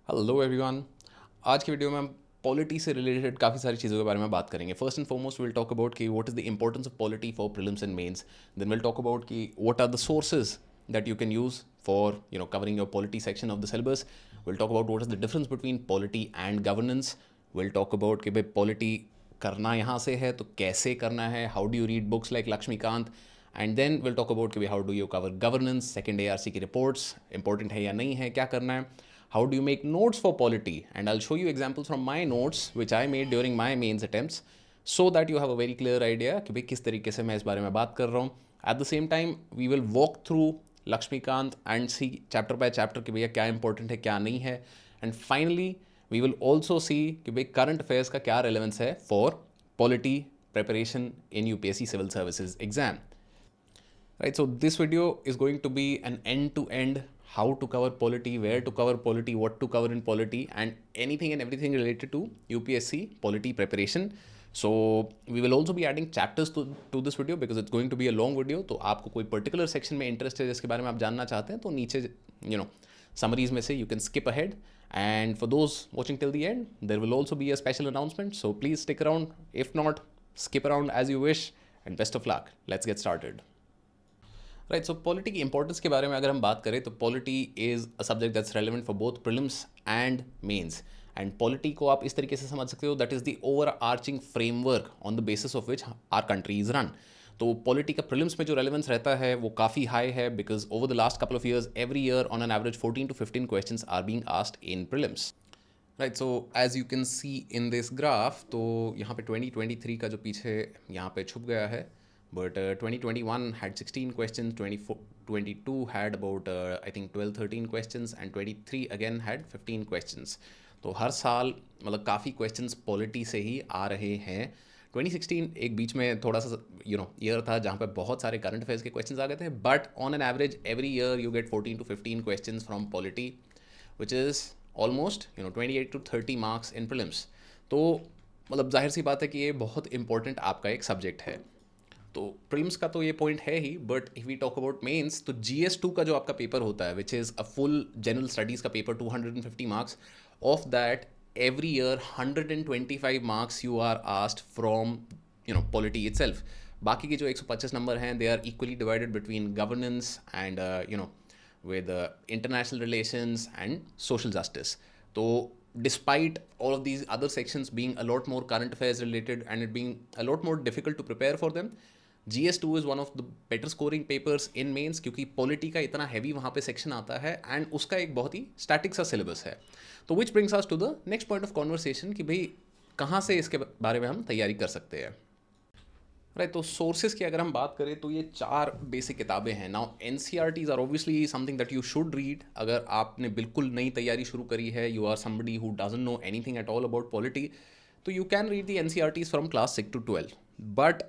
Hello everyone. आज की video में हम पॉलिटी से रिलेटेड काफ़ी सारी चीज़ों के बारे में बात करेंगे। First and foremost will talk about कि what is the importance of polity for prelims and mains. Then will talk about कि what are the sources that you can use for covering your polity section of the syllabus. We'll talk about what is the difference between polity and governance. We'll talk about कि भाई polity करना यहाँ से है तो कैसे करना है, how do you read books like Lakshmikant, and then we'll talk about कि भाई how do you cover governance, second ARC की reports important है या नहीं है, क्या करना है, how do you make notes for polity, and I'll show you examples from my notes which I made during my mains attempts so that you have a very clear idea कि भाई किस तरीके से मैं इस बारे में बात कर रहा हूँ. At the same time we will walk through Laxmikanth and see chapter by chapter कि भैया क्या इंपॉर्टेंट है क्या नहीं है. And finally we will also see कि भाई करंट अफेयर्स का क्या रेलेवेंस है for polity preparation in UPSC civil services exam. Right, so this video is going to be an end to end how to cover polity, where to cover polity, what to cover in polity, and anything and everything related to UPSC polity preparation. So we will also be adding chapters to this video because it's going to be a long video. तो आपको कोई particular section में interest है जिसके बारे में आप जानना चाहते हैं तो नीचे summaries में से you can skip ahead. And for those watching till the end, there will also be a special announcement. So please stick around. If not, skip around as you wish. And best of luck. Let's get started. Right, so polity की importance के बारे में अगर हम बात करें तो polity is a subject that's relevant for both prelims and mains. And polity को आप इस तरीके से समझ सकते हो that is the overarching framework on the basis of which our country is run. तो पॉलिटी का प्रीलिम्स में जो रेलेवेंस रहता है वो काफ़ी हाई है because over the last couple of years every year on an average 14 to 15 questions are being asked in prelims. Right, so as you can see in this graph तो यहाँ पे 2023 का जो पीछे यहाँ पे छुप गया है. But 2021 had 16 questions, 22 had about I think 12-13 questions, and 23 again had 15 questions. तो हर साल मतलब काफ़ी questions पॉलिटी से ही आ रहे हैं. 2016 एक बीच में थोड़ा सा ईयर था जहाँ पे बहुत सारे करंट अफेयर्स के क्वेश्चंस आ गए थे, but on an average every year you get 14 to 15 questions from polity which is almost 28 to 30 marks in prelims. तो मतलब जाहिर सी बात है कि ये बहुत इंपॉर्टेंट आपका एक सब्जेक्ट है. तो प्रीलिम्स का तो ये पॉइंट है ही, but if we talk about mains तो GS2 का जो आपका पेपर होता है which is a full general studies का paper 250 marks. Of that every year 125 marks you are asked from polity itself. बाकी के जो 125 नंबर हैं they are equally divided between governance and with international relations and social justice. So despite all of these other sections being a lot more current affairs related and it being a lot more difficult to prepare for them, GS2 is one of the better scoring papers in mains क्योंकि polity का इतना heavy वहाँ पे section आता है and उसका एक बहुत ही स्टैटिक सा सिलेबस है. तो which brings us to the next point of conversation कि भाई कहाँ से इसके बारे में हम तैयारी कर सकते हैं. राइट, तो सोर्सेज की अगर हम बात करें तो ये 4 बेसिक किताबें हैं. Now NCERTs are obviously something that you should read. अगर आपने बिल्कुल नई तैयारी शुरू करी है, you are somebody who doesn't know anything at all about polity, तो you can read the NCERTs from class 6 to 12. But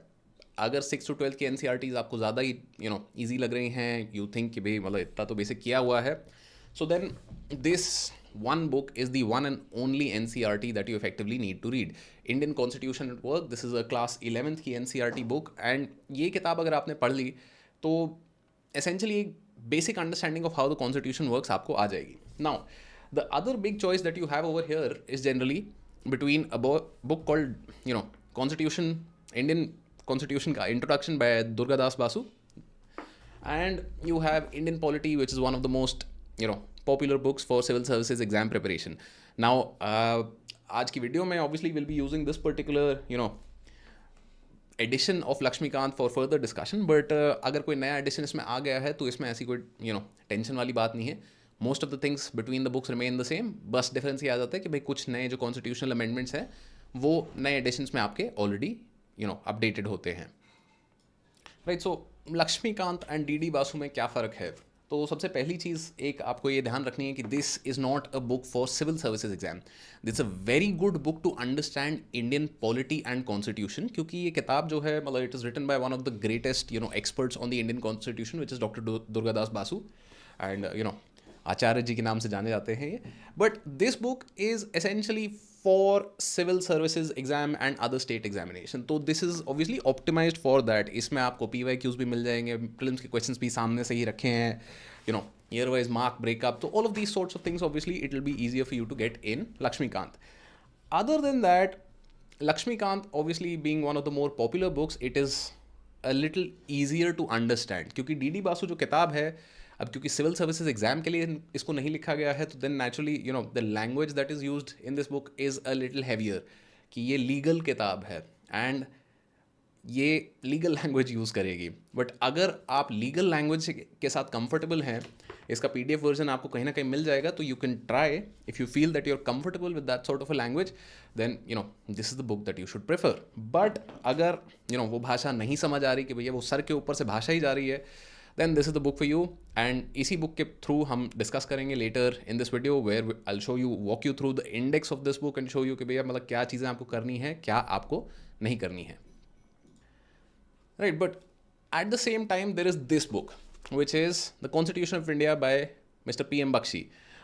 अगर 6 to 12 की NCERTs आपको ज़्यादा ही ईजी लग रही हैं, यू थिंक कि भाई मतलब इतना तो बेसिक किया हुआ है, so then this one book is the one and only NCERT that you effectively need to read. Indian Constitution at Work, this is a class 11th की NCERT book, and ये किताब अगर आपने पढ़ ली तो essentially एक basic understanding of how the constitution works आपको आ जाएगी. Now, the other big choice that you have over here is generally between a book called Constitution, Indian Constitution का Introduction by Durgadas Basu, and you have Indian Polity, which is one of the most popular books for civil services exam preparation. Now आज की video में obviously will be using this particular edition of Lakshmikant for further discussion, but अगर कोई नया edition इसमें आ गया है तो इसमें ऐसी कोई टेंशन वाली बात नहीं है. Most of the things between the books remain the same. बस डिफरेंस ये आ जाता है कि भाई कुछ नए जो कॉन्स्टिट्यूशनल अमेंडमेंट्स हैं वो नए एडिशंस में आपके ऑलरेडी अपडेटेड होते हैं. Right, so Laxmikant and DD Basu में क्या फ़र्क है. तो सबसे पहली चीज़ एक आपको ये ध्यान रखनी है कि this is not a book for civil services exam. This a very good book to understand Indian polity and constitution, क्योंकि ये किताब जो है मतलब it is written by one of the greatest experts on the Indian constitution which is doctor Durgadas Basu, and Acharya ji के नाम से जाने जाते हैं ये. But this book is essentially for civil services exam and other state examination. तो this is obviously optimised for that. इसमें आपको PYQs भी मिल जाएंगे, प्रीलिम्स के क्वेश्चंस भी सामने से ही रखे हैं, year wise mark breakup. So all of these sorts of things, obviously it will be easier for you to get in Lakshmikant. Other than that, Lakshmikant, obviously being one of the more popular books, it is a little easier to understand, क्योंकि D Basu जो किताब है, अब क्योंकि civil services exam के लिए इसको नहीं लिखा गया है, तो then naturally the language that is used in this book is a little heavier, कि ये लीगल किताब है एंड ये लीगल लैंग्वेज यूज़ करेगी. बट अगर आप लीगल लैंग्वेज के साथ कंफर्टेबल हैं, इसका PDF वर्जन आपको कहीं ना कहीं मिल जाएगा, तो you can try if you feel that you are comfortable with that sort of a language, then this is the book that you should prefer. But अगर वो भाषा नहीं समझ आ रही, कि भैया वो सर के ऊपर से भाषा ही जा रही है, then this is the book for you. And इसी बुक के थ्रू हम डिस्कस करेंगे later in this video, where I will show you, walk you through the index of this book and show you कि भैया मतलब क्या चीज़ें आपको करनी है, क्या आपको नहीं करनी है. Right, but at the same time there is this book which is the Constitution of India by Mr. PM Bakshi.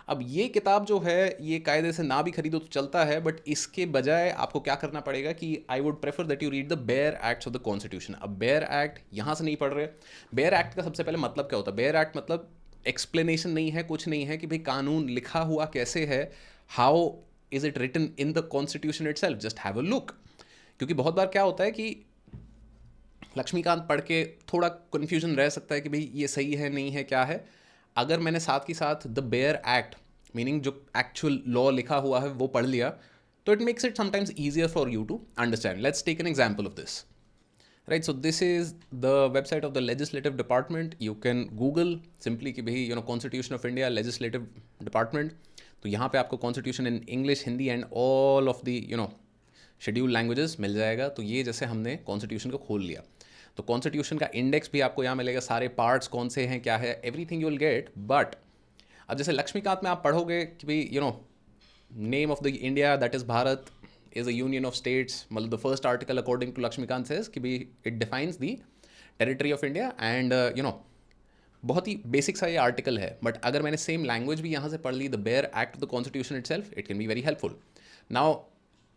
अब ये किताब जो है, ये कायदे से ना भी खरीदो तो चलता है, बट इसके बजाय आपको क्या करना पड़ेगा कि I would prefer that you read the bare acts of the constitution. अब बेयर एक्ट यहाँ से नहीं पढ़ रहे. बेयर एक्ट का सबसे पहले मतलब क्या होता है? बेयर एक्ट मतलब एक्सप्लेनेशन नहीं है, कुछ नहीं है कि भाई कानून लिखा हुआ कैसे है, how is it written in the constitution itself, just have a look. क्योंकि बहुत बार क्या होता है कि लक्ष्मीकांत पढ़ के थोड़ा कन्फ्यूजन रह सकता है कि भाई ये सही है नहीं है क्या है. अगर मैंने साथ ही साथ द बेयर एक्ट मीनिंग जो एक्चुअल लॉ लिखा हुआ है वो पढ़ लिया, तो it makes it sometimes easier for you to understand. Let's take an example of this. Right, so this is the website of the legislative department. You can Google simply कि भाई constitution of India legislative department. तो यहाँ पे आपको constitution in English, Hindi and all of the schedule languages मिल जाएगा. तो ये जैसे हमने कॉन्स्टिट्यूशन को खोल लिया, तो कॉन्स्टिट्यूशन का इंडेक्स भी आपको यहाँ मिलेगा, सारे पार्ट्स कौन से हैं, क्या है, everything you will get. But अब जैसे लक्ष्मीकांत में आप पढ़ोगे कि भाई name of the India that is Bharat is a union of states, मतलब the first article according to Laxmikanth says कि भाई it defines the territory of India and बहुत ही बेसिक सा ये आर्टिकल है. बट अगर मैंने सेम लैंग्वेज भी यहाँ से पढ़ ली, the bare act of the constitution itself, it can be very helpful. Now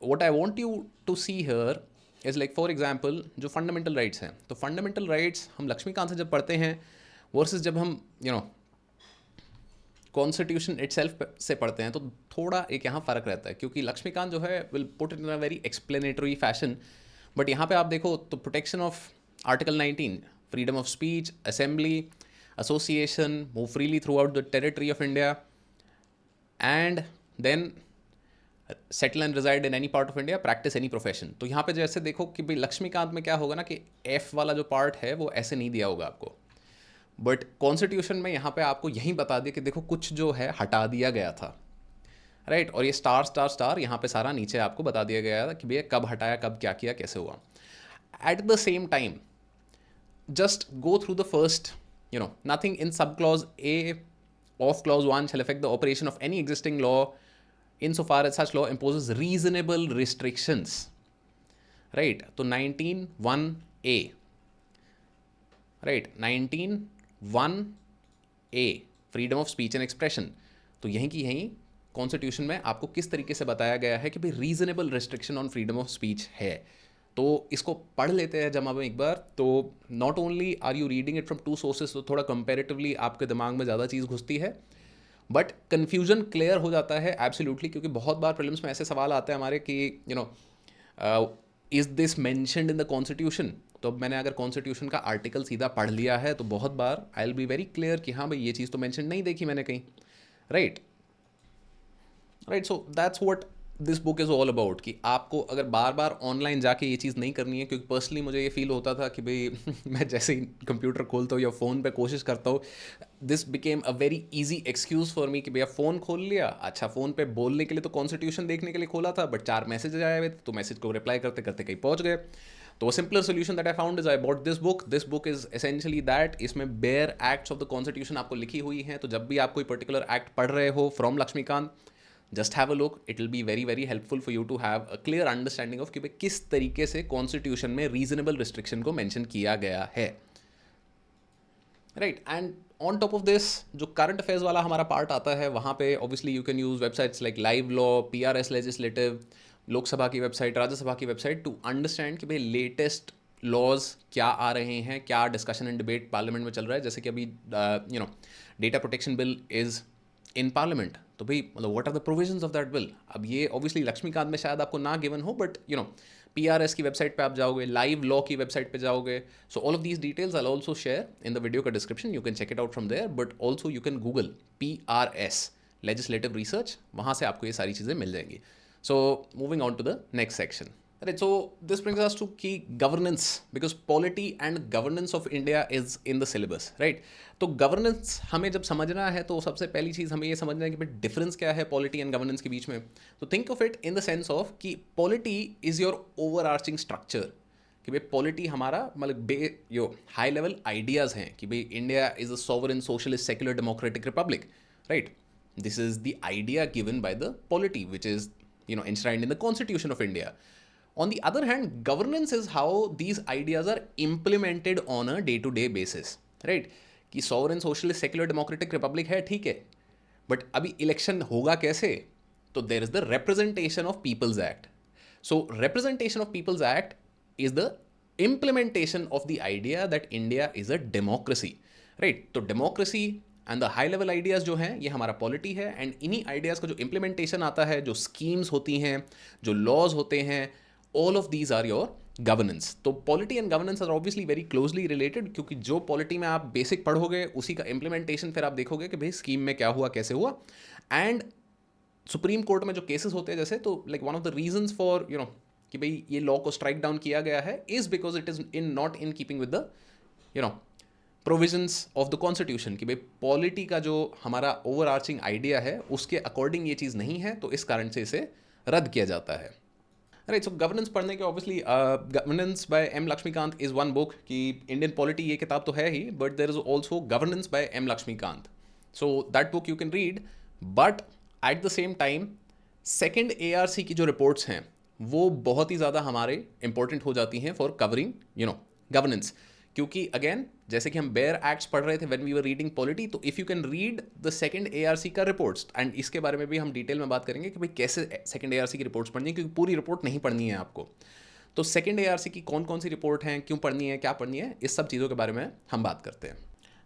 what I want you to see here is like for example जो फंडामेंटल राइट्स हैं. तो फंडामेंटल राइट्स हम लक्ष्मीकांत से जब पढ़ते हैं वर्सेस जब हम कॉन्स्टिट्यूशन इटसेल्फ से पढ़ते हैं, तो थोड़ा एक यहाँ फ़र्क रहता है, क्योंकि लक्ष्मीकांत जो है will put it in a very explanatory fashion. But यहाँ पे आप देखो तो protection of article 19, freedom of speech, assembly, association, move freely throughout the territory of India and then settle and reside in any part of India, practise any profession. तो यहाँ पे जैसे देखो कि भाई लक्ष्मीकांत में क्या होगा ना कि एफ वाला जो पार्ट है वो ऐसे नहीं दिया होगा आपको, बट कॉन्स्टिट्यूशन में यहाँ पे आपको यही बता दिया कि देखो कुछ जो है हटा दिया गया था. राइट, और ये स्टार स्टार स्टार यहाँ पे सारा नीचे आपको बता दिया गया था कि भैया कब हटाया, कब क्या किया, कैसे हुआ. Eight the same time just go through the first, nothing in subclause A of clause 1 shall affect the operation of any existing law insofar as such law imposes reasonable restrictions. Right? So 19(1)(a. Right? 19(1)(a. Freedom of speech and expression. तो यहीं की यहीं constitution में आपको किस तरीके से बताया गया है कि भाई reasonable restriction on freedom of speech है. तो इसको पढ़ लेते हैं जब हम एक बार, तो not only are you reading it from two sources, तो थोड़ा कंपेरेटिवली आपके दिमाग में ज़्यादा चीज़ घुसती है, बट कन्फ्यूजन क्लियर हो जाता है एब्सोल्युटली. क्योंकि बहुत बार प्रीलिम्स में ऐसे सवाल आते हैं हमारे कि is this mentioned in the constitution. तो अब मैंने अगर कॉन्स्टिट्यूशन का आर्टिकल सीधा पढ़ लिया है तो बहुत बार I will be very clear कि हाँ भाई ये चीज़ तो मेंशन नहीं देखी मैंने कहीं. Right, so that's what this book is all about. कि आपको अगर बार बार ऑनलाइन जाके ये चीज़ नहीं करनी है, क्योंकि पर्सनली मुझे ये फील होता था कि भाई मैं जैसे ही कंप्यूटर खोलता हूँ या फ़ोन पे कोशिश करता हूँ, this became a very easy excuse for me कि भैया फ़ोन खोल लिया, अच्छा फ़ोन पे बोलने के लिए तो कॉन्स्टिट्यूशन देखने के लिए खोला था, बट 4 मैसेजेस आए हुए थे, तो मैसेज को रिप्लाई करते करते कहीं पहुँच गए. तो simpler solution that I found is I bought this book. This book is essentially that, इसमें bare acts of the constitution आपको लिखी हुई हैं. तो जब भी आप कोई पर्टिकुलर एक्ट पढ़ रहे हो from Laxmikant, just have a look. It will be very very helpful for you to have a clear understanding of कि भाई किस तरीके से कॉन्स्टिट्यूशन में रीजनेबल रिस्ट्रिक्शन को मेंशन किया गया है. Right, and on top of this जो करंट अफेयर्स वाला हमारा पार्ट आता है, वहाँ पे obviously you can use websites like live law, PRS legislative, Lok Sabha की वेबसाइट, राज्यसभा की वेबसाइट टू अंडरस्टैंड कि भाई लेटेस्ट लॉज क्या आ रहे हैं, क्या डिस्कशन एंड डिबेट पार्लियामेंट में चल रहा है. जैसे कि अभी data protection bill is in parliament, तो भाई मतलब what are the provisions of that bill. अब ये ऑब्वियसली लक्ष्मीकांत में शायद आपको ना गिवन हो, बट PRS की वेबसाइट पे आप जाओगे, लाइव लॉ की वेबसाइट पे जाओगे. So all of these details I also share in the video का description. You can check it out from there, but also you can Google PRS legislative research, वहाँ से आपको ये सारी चीज़ें मिल जाएंगी. So moving on to the next section. Right, so this brings us to key governance, because polity and governance of India is in the syllabus, right? तो governance हमें जब समझना है तो सबसे पहली चीज़ हमें ये समझना है कि भाई डिफरेंस क्या है polity and governance के बीच में. तो think of it in the sense of कि polity is your overarching structure, कि भाई polity हमारा मतलब जो हाई लेवल आइडियाज़ हैं कि भाई India is a sovereign socialist secular democratic republic, right? This is the idea given by the polity, which is enshrined in the Constitution of India. On the other hand, governance is how these ideas are implemented on a day-to-day basis, right? कि sovereign socialist secular democratic republic है, ठीक है, but अभी election होगा कैसे? तो there is the Representation of People's Act. So Representation of People's Act is the implementation of the idea that India is a democracy, right? तो democracy and the high level ideas जो हैं ये हमारा polity है, and इन्हीं ideas का जो implementation आता है, जो स्कीम्स होती हैं, जो लॉज होते हैं, all of these are your governance. तो polity and governance are obviously very closely related, क्योंकि जो पॉलिटी में आप बेसिक पढ़ोगे उसी का इम्प्लीमेंटेशन फिर आप देखोगे कि भाई स्कीम में क्या हुआ, कैसे हुआ. एंड सुप्रीम कोर्ट में जो केसेस होते हैं जैसे, तो like one of the reasons for कि भाई ये लॉ को स्ट्राइक डाउन किया गया है is because it is not in keeping with the provisions of the constitution, कि भाई पॉलिटी का जो हमारा ओवर आर्चिंग आइडिया है उसके अकॉर्डिंग ये चीज़ नहीं है, तो इस कारण से इसे रद्द किया जाता है. राइट, सो गवर्नेंस पढ़ने के obviously governance by M. Laxmikanth is one book, कि इंडियन पॉलिटी ये किताब तो है ही, but there is also governance by M. Laxmikanth. So that book you can read, but at the same time second ARC की जो रिपोर्ट्स हैं वो बहुत ही ज़्यादा हमारे इंपॉर्टेंट हो जाती हैं फॉर कवरिंग गवर्नेंस. क्योंकि अगेन जैसे कि हम बेयर एक्ट्स पढ़ रहे थे when we were reading polity, तो if you can read the second ARC का रिपोर्ट्स, एंड इसके बारे में भी हम डिटेल में बात करेंगे कि भाई कैसे सेकंड ARC की रिपोर्ट्स पढ़नी है, क्योंकि पूरी रिपोर्ट नहीं पढ़नी है आपको. तो सेकंड ARC की कौन कौन सी रिपोर्ट हैं, क्यों पढ़नी है, क्या पढ़नी है, इस सब चीज़ों के बारे में हम बात करते हैं.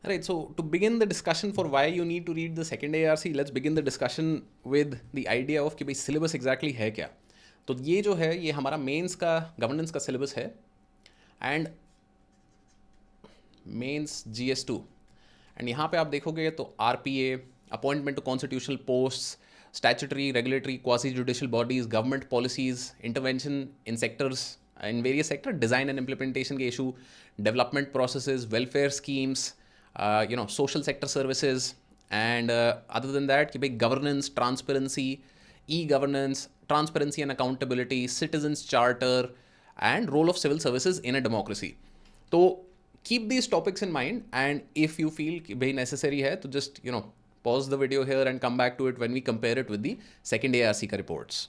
Right, so to begin the discussion for why you need to read the second ARC, let's begin the discussion with the idea of कि भाई सिलेबस एग्जैक्टली है क्या. तो ये जो है ये हमारा मेंस का गवर्नेंस का सिलेबस है, एंड मेंस GS2. एंड यहाँ पे आप देखोगे तो RPA, appointment to constitutional posts, statutory, regulatory, quasi judicial bodies, government policies, intervention in sectors, in various sector, design and implementation के issue, development processes, welfare schemes, social sector services, and other than that कि भाई governance, transparency, e-governance, transparency and accountability, citizens charter, and role of civil services in a democracy. तो keep these topics in mind, and if you feel कि भाई necessary है तो just pause the video here and come back to it when we compare it with the second ARC का reports,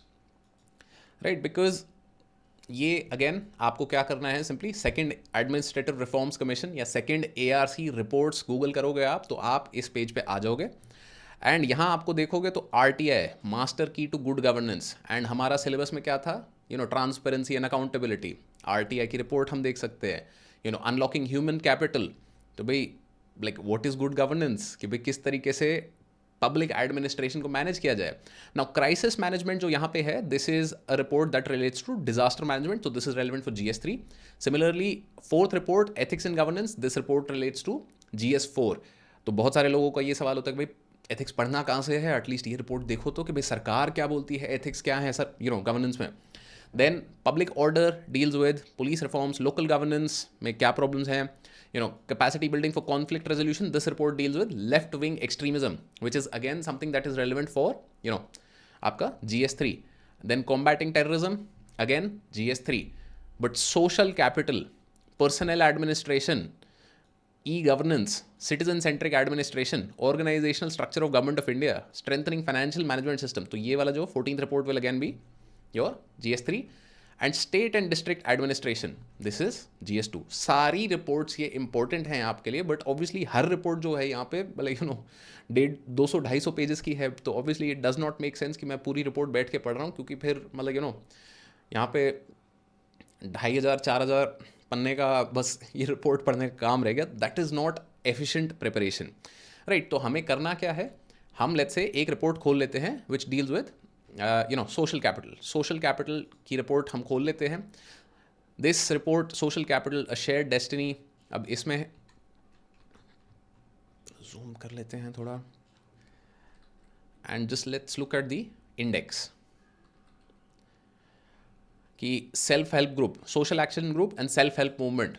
right? Because ये again आपको क्या करना है, simply second administrative reforms commission या सेकंड ARC रिपोर्ट्स गूगल करोगे आप तो आप इस पेज पे आ जाओगे. एंड यहाँ आपको देखोगे तो RTI, मास्टर की टू गुड गवर्नेंस, एंड हमारा सिलेबस में क्या था, ट्रांसपेरेंसी एंड अकाउंटेबिलिटी. RTI की रिपोर्ट हम देख सकते हैं, अनलॉकिंग ह्यूमन कैपिटल. तो भाई like what is good governance, कि भाई किस तरीके से पब्लिक एडमिनिस्ट्रेशन को मैनेज किया जाए. नाउ क्राइसिस मैनेजमेंट जो यहाँ पे है, this is a report that relates to disaster management, so this is relevant for GS3. Similarly fourth report ethics in governance, this report relates to GS4. तो बहुत सारे लोगों का ये सवाल होता है कि भाई एथिक्स पढ़ना कहाँ से है, एटलीस्ट ये रिपोर्ट देखो तो कि भाई सरकार क्या बोलती है, एथिक्स क्या है सर गवर्नेंस में. Then public order deals with police reforms, local governance में क्या प्रॉब्लम्स हैं, capacity building for conflict resolution. This report deals with left wing extremism, which is again something that is relevant for आपका GS3. Then combating terrorism, again GS3. But social capital, personnel administration, e-governance, citizen centric administration, organizational structure of government of India, strengthening financial management system. तो ये वाला जो 14th report will again be your GS3. And state and district administration, this is GS2. सारी reports ये important हैं आपके लिए, but obviously her report जो है यहाँ पे मतलब 200-250 पेजेस की है, तो obviously it does not make sense कि मैं पूरी रिपोर्ट बैठ के पढ़ रहा हूँ, क्योंकि फिर मतलब यहाँ पे 2500-4000 पन्ने का बस ये रिपोर्ट पढ़ने का काम रह गया, that is not efficient preparation, right. तो हमें करना क्या है, हम लेट्स से एक रिपोर्ट खोल लेते हैं which deals with social capital की रिपोर्ट हम खोल लेते हैं। This report social capital a shared destiny, अब इसमें जूम कर लेते हैं थोड़ा and just let's look at the index कि self help group, social action group and self help movement,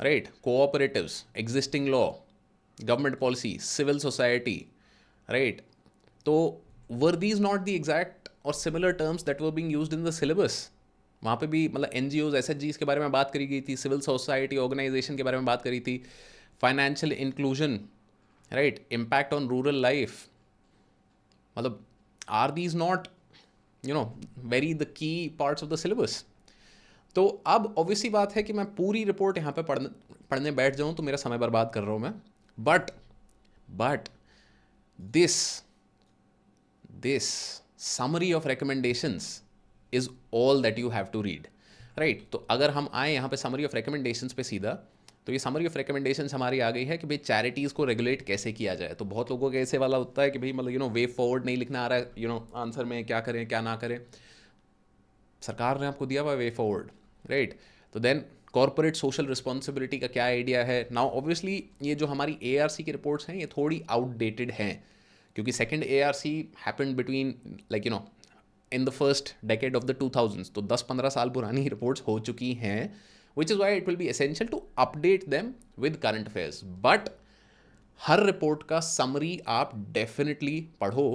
right, cooperatives, existing law, government policy, civil society, right. तो were these not the exact और similar terms that were being used in the syllabus? वहाँ पे भी मतलब NGOs, SHGs के बारे में बात करी गई थी, सिविल सोसाइटी ऑर्गेनाइजेशन के बारे में बात करी थी, financial inclusion, right, impact on rural life, मतलब are these not very the key parts of the syllabus? तो अब ऑब्वियसली बात है कि मैं पूरी रिपोर्ट यहाँ पे पढ़ने बैठ जाऊँ तो मेरा समय बर्बाद कर रहा हूँ मैं, but this summary of recommendations is all that you have to read, right? तो अगर हम आए यहाँ पे summary of recommendations पे सीधा, तो ये summary of recommendations हमारी आ गई है कि भाई चैरिटीज़ को रेगुलेट कैसे किया जाए। तो बहुत लोगों के ऐसे वाला होता है कि भाई मतलब वे फॉरवर्ड नहीं लिखना आ रहा है आंसर में, क्या करें क्या ना करें। सरकार ने आपको दिया हुआ वे फॉरवर्ड, राइट। तो देन कॉर्पोरेट सोशल रिस्पॉन्सिबिलिटी का क्या आइडिया है। नाउ ऑब्वियसली ये जो हमारी ARC की रिपोर्ट्स हैं ये थोड़ी आउटडेटेड हैं, क्योंकि second ARC happened between in the first decade of the 2000s, तो 10-15 साल पुरानी रिपोर्ट्स हो चुकी हैं, which is why it will be essential to update them with current affairs. But हर रिपोर्ट का समरी आप डेफिनेटली पढ़ो,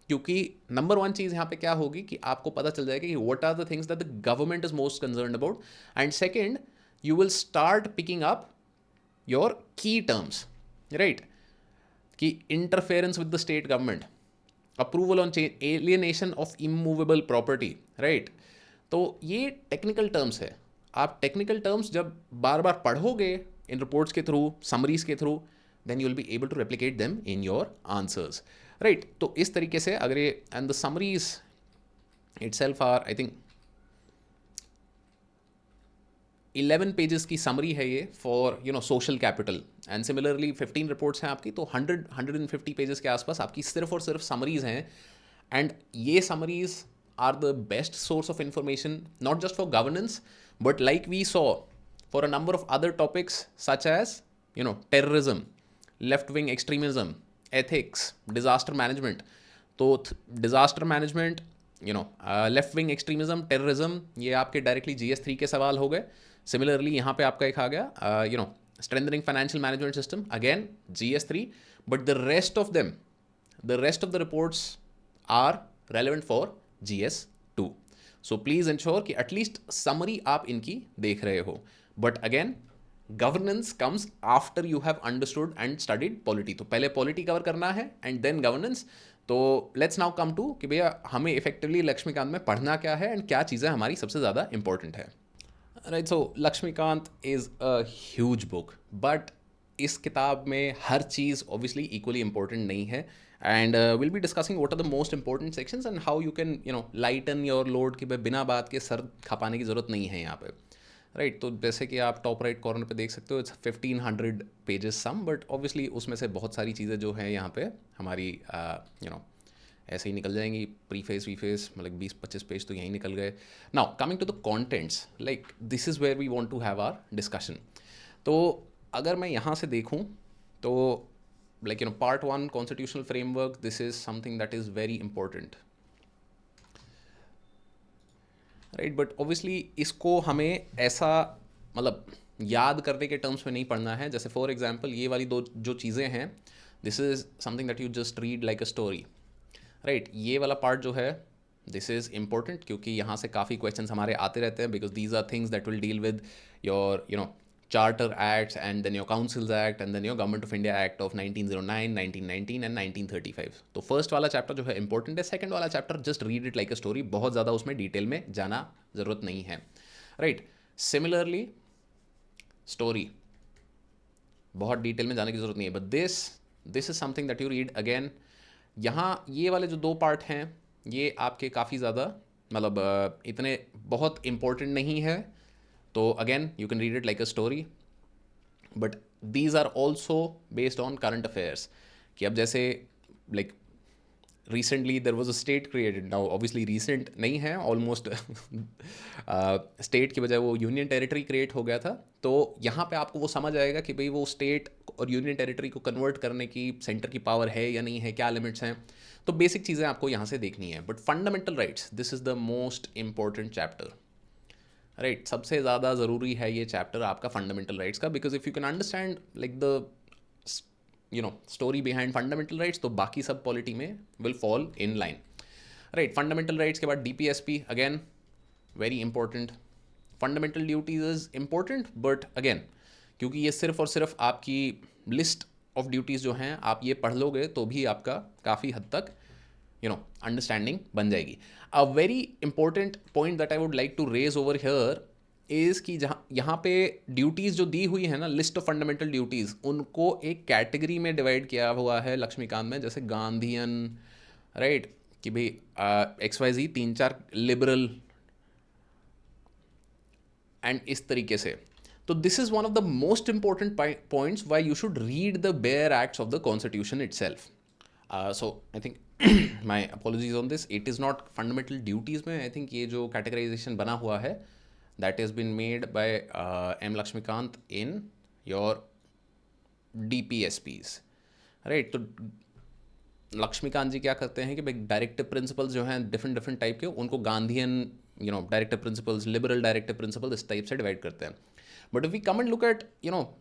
क्योंकि नंबर 1 चीज़ यहाँ पे क्या होगी कि आपको पता चल जाएगा कि what are the things that the government is most concerned about, and second you will start picking up your key terms, right, कि interference with the state government, approval on alienation of immovable property, right. तो ये technical terms है। आप technical terms जब बार बार पढ़ोगे इन रिपोर्ट्स के थ्रू, समरीज के through, then you will be able to replicate them in your answers, right. तो इस तरीके से अगर ये and the summaries itself are I think 11 pages की समरी है ये for social capital, and similarly 15 reports हैं आपकी, तो 150 पेजेस के आसपास आपकी सिर्फ और सिर्फ समरीज हैं। एंड ये summaries are the best source of information not just for governance but like we saw for a number of other topics such as terrorism, left wing extremism, ethics, disaster management. तो disaster management, left wing extremism, terrorism, ये आपके directly GS3 के सवाल हो गए। Similarly यहाँ पे आपका एक आ गया strengthening financial management system, again GS3, but the rest of the reports are relevant for GS2. So please ensure कि at least summary आप इनकी देख रहे हो। But again, governance comes after you have understood and studied polity. तो पहले polity cover करना है and then governance। तो let's now come to कि भैया हमें effectively लक्ष्मीकांत में पढ़ना क्या है and क्या चीज़ें हमारी सबसे ज़्यादा important है। Right, so Laxmikant is a huge book, but इस किताब में हर चीज़ ऑब्वियसली इक्वली इंपॉर्टेंट नहीं है, and will be discussing what are the most important sections and how you can lighten your load कि भाई बिना बात के सर खपाने की ज़रूरत नहीं है यहाँ पे, राइट। तो जैसे कि आप टॉप राइट कॉर्नर पे देख सकते हो, it's 1500 pages some, but obviously उसमें से बहुत सारी चीज़ें जो हैं यहाँ पे हमारी ऐसे ही निकल जाएंगी, प्रीफेस वीफेस, मतलब 20-25 पेज तो यहीं निकल गए। Now coming to the contents, like this is where we want to have our discussion. तो अगर मैं यहाँ से देखूँ तो like part 1 constitutional framework, this is something that is very important, right. But obviously इसको हमें ऐसा मतलब याद करने के टर्म्स में नहीं पढ़ना है। जैसे फॉर एग्जाम्पल ये वाली दो जो चीज़ें हैं, this is something that you just read like a story, right. ये वाला पार्ट जो है दिस इज़ इम्पोर्टेंट, क्योंकि यहाँ से काफ़ी क्वेश्चंस हमारे आते रहते हैं, because these are things that will deal with your charter acts and then your councils act and then your government of India act of 1909, 1919 and 1935। तो फर्स्ट वाला चैप्टर जो है इंपॉर्टेंट है, सेकंड वाला chapter just read it like a story, बहुत ज़्यादा उसमें detail में जाना ज़रूरत नहीं है, राइट। सिमिलरली स्टोरी बहुत डिटेल में जाने की ज़रूरत नहीं है, but this is something that you read again. यहाँ ये वाले जो 2 पार्ट हैं ये आपके काफ़ी ज़्यादा मतलब इतने बहुत इम्पोर्टेंट नहीं है, तो again you can read it like a story, but these are also based on current affairs. कि अब जैसे like recently there was a state created, now obviously recent नहीं है, almost state की बजाय वो यूनियन टेरिटरी क्रिएट हो गया था। तो यहाँ पे आपको वो समझ आएगा कि भाई वो स्टेट और यूनियन टेरिटरी को कन्वर्ट करने की सेंटर की पावर है या नहीं है, क्या लिमिट्स हैं। तो बेसिक चीज़ें आपको यहाँ से देखनी है। But fundamental rights, this is the most important chapter, right. सबसे ज़्यादा ज़रूरी है ये चैप्टर आपका फंडामेंटल राइट्स का, because if you can understand like the story behind fundamental rights, तो बाकी सब पॉलिटी में will fall in line, right. Fundamental rights के बाद DPSP, again very important. Fundamental duties is important, but again क्योंकि ये सिर्फ और सिर्फ आपकी लिस्ट ऑफ ड्यूटीज़ जो हैं, आप ये पढ़ लोगे तो भी आपका काफ़ी हद तक अंडरस्टैंडिंग बन जाएगी। A very important point that I would like to raise over here is कि जहाँ यहाँ पे ड्यूटीज़ जो दी हुई है ना, लिस्ट ऑफ फंडामेंटल ड्यूटीज़, उनको एक कैटेगरी में डिवाइड किया हुआ है लक्ष्मीकांत में, जैसे गांधीयन, राइट, कि भाई XYZ 3-4 लिबरल एंड इस तरीके से। तो this is one of the most important points why you should read the bare acts of the constitution it self. So I think my apologies on this, it is not fundamental duties में, I think ये जो categorisation बना हुआ है that has been made by M. Lakshmikant in your DPSPs, right। तो लक्ष्मीकांत जी क्या करते हैं कि भाई डायरेक्टिव प्रिंसिपल्स जो हैं डिफरेंट डिफरेंट टाइप के, उनको Gandhian directive principles, liberal directive principle, इस टाइप से डिवाइड करते हैं। But if we come and look at